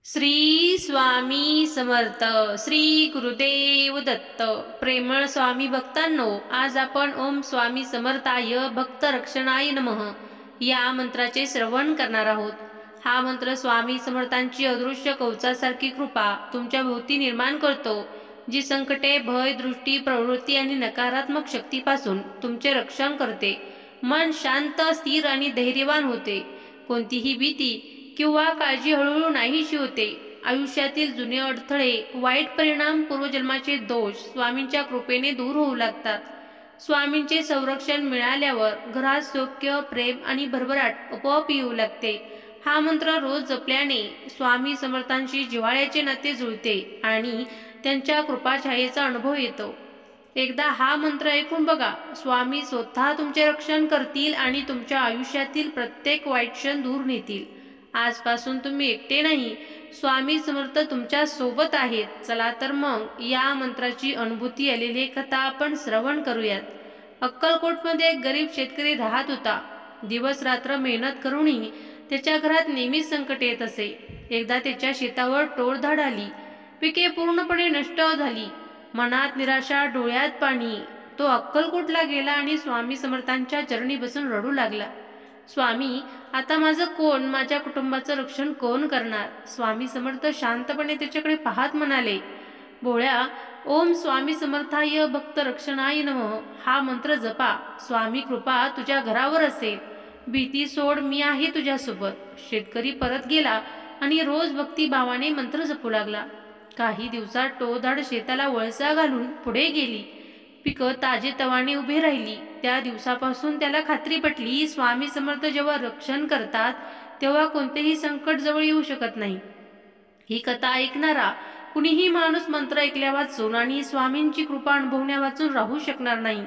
श्री स्वामी समर्थ. श्री गुरुदेव दत्त. प्रेमळ स्वामी भक्तांनो, आज आपण ओम स्वामी समर्थाय भक्त रक्षणाय नमः या मंत्राचे श्रवण करणार आहोत. हा मंत्र स्वामी समर्थांची अदृश्य कवचासारखी कृपा तुमच्या भोवती निर्माण करतो, जी संकटे, भय, दृष्टी, प्रवृत्ती आणि नकारात्मक शक्तीपासून तुमचे रक्षण करते. मन शांत, स्थिर आणि धैर्यवान होते. कोणतीही भीती किंवा काळजी हळूहळू नाहीशी होते. आयुष्यातील जुने अडथळे, वाईट परिणाम, पूर्वजन्माचे दोष स्वामींच्या कृपेने दूर होऊ लागतात. स्वामींचे संरक्षण मिळाल्यावर घरात सौख्य, प्रेम आणि भरभराट आपोआप येऊ लागते. हा मंत्र रोज जपल्याने स्वामी समर्थांशी जिव्हाळ्याचे नाते जुळते आणि त्यांच्या कृपाछायेचा अनुभव येतो. एकदा हा मंत्र ऐकून बघा. स्वामी स्वतः तुमचे रक्षण करतील आणि तुमच्या आयुष्यातील प्रत्येक वाईट क्षण दूर नेतील. आजपासून तुम्ही एकटे नाही, स्वामी समर्थ तुमच्या सोबत आहेत. चला तर मग या मंत्राची अनुभूती आलेली कथा आपण श्रवण करूयात. अक्कलकोटमध्ये एक गरीब शेतकरी राहत होता. दिवस रात्र मेहनत करूनही त्याच्या घरात नेहमीच संकट येत असे. एकदा त्याच्या शेतावर टोळधाड आली. पिके पूर्णपणे नष्ट झाली. मनात निराशा, डोळ्यात पाणी. तो अक्कलकोटला गेला आणि स्वामी समर्थांच्या चरणी बसून रडू लागला. स्वामी, आता माझं कोण, माझ्या कुटुंबाचं रक्षण कोण करणार? स्वामी समर्थ शांतपणे त्याच्याकडे पाहत म्हणाले, भोळ्या, ओम स्वामी समर्थाय भक्त रक्षणाय नमः हा मंत्र जपा. स्वामी कृपा तुझ्या घरावर असेल. भीती सोड, मी आहे तुझ्यासोबत. शेतकरी परत गेला आणि रोज भक्तिभावाने मंत्र जपू लागला. काही दिवसात टोळधाड शेताला वळसा घालून पुढे गेली. पिकं ताजेतवाने उभे राहिली. त्या दिवसापासून त्याला खात्री पटली, स्वामी समर्थ जेव्हा रक्षण करतात तेव्हा कोणतेही संकट जवळ येऊ शकत नाही. ही कथा ऐकणारा कुणीही माणूस मंत्र ऐकल्या वाचून आणि स्वामींची कृपा अनुभवण्या वाचून राहू शकणार नाही.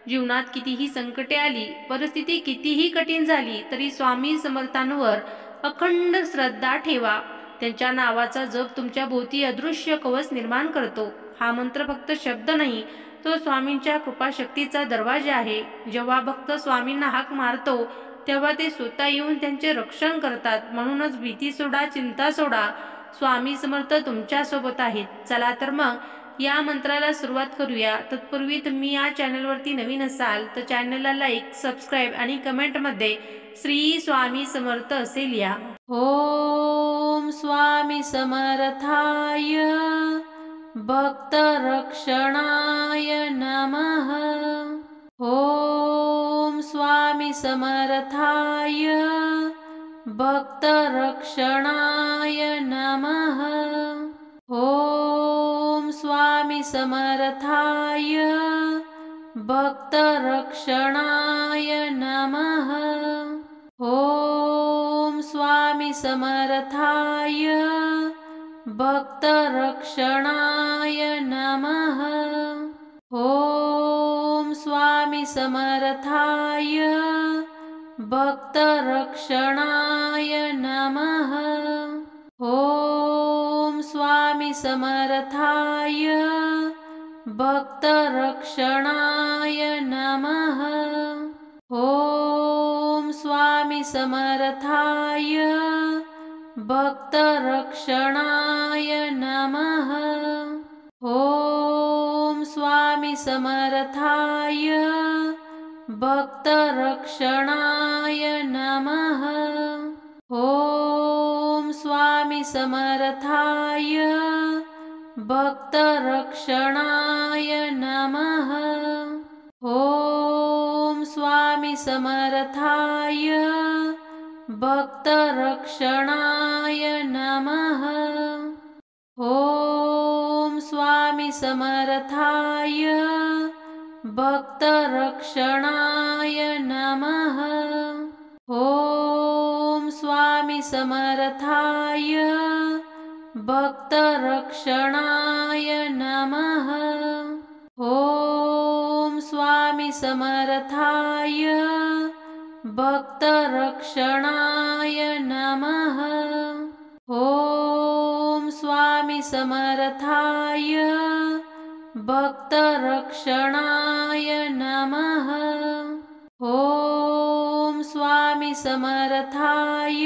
जीवनात कितीही संकटे आली, परिस्थिती कितीही कठीण झाली, तरी स्वामी समर्थांवर अखंड श्रद्धा ठेवा. त्यांच्या नावाचा जप तुमच्या भोवती अदृश्य कवच निर्माण करतो. हा मंत्र फक्त शब्द नाही, तो स्वामींच्या कृपाशक्तीचा दरवाजा आहे. जेव्हा भक्त स्वामींना हाक मारतो तेव्हा ते स्वतः येऊन त्यांचे रक्षण करतात. म्हणूनच भीती सोडा, चिंता सोडा, स्वामी समर्थ तुमच्या सोबत आहेत. चला तर मग या मंत्राला सुरुवात करूया. तत्पूर्वी तुम्ही या चॅनलवरती नवीन असाल तर चॅनलला लाईक, सबस्क्राईब आणि कमेंटमध्ये श्री स्वामी समर्थ असे लिहा. ओम स्वामी समर्थाय भक्त रक्षणाय नमः. ओम स्वामी समर्थाय भक्त रक्षणाय नमः. ओम स्वामी समर्थाय भक्त रक्षणाय नमः. ओम स्वामी समर्थाय भक्त रक्षणाय नमः. ओम स्वामी समर्थाय भक्त रक्षणाय नमः. ओम स्वामी समर्थाय भक्त रक्षणाय नमः. ओम स्वामी समर्थाय भक्त रक्षणाय नमः. ओम स्वामी समर्थाय भक्त रक्षणाय नमः. ओम स्वामी समर्थाय भक्त रक्षणाय नमः. ओम स्वामी समर्थाय भक्त रक्षणाय नमः. ओम स्वामी समर्थाय भक्त रक्षणाय नमः. ओम स्वामी समर्थाय भक्त रक्षणाय नमः. ओम स्वामी समर्थाय भक्त रक्षणाय नमः. ओम स्वामी समर्थाय भक्त रक्षणाय नमः. ओम स्वामी समर्थाय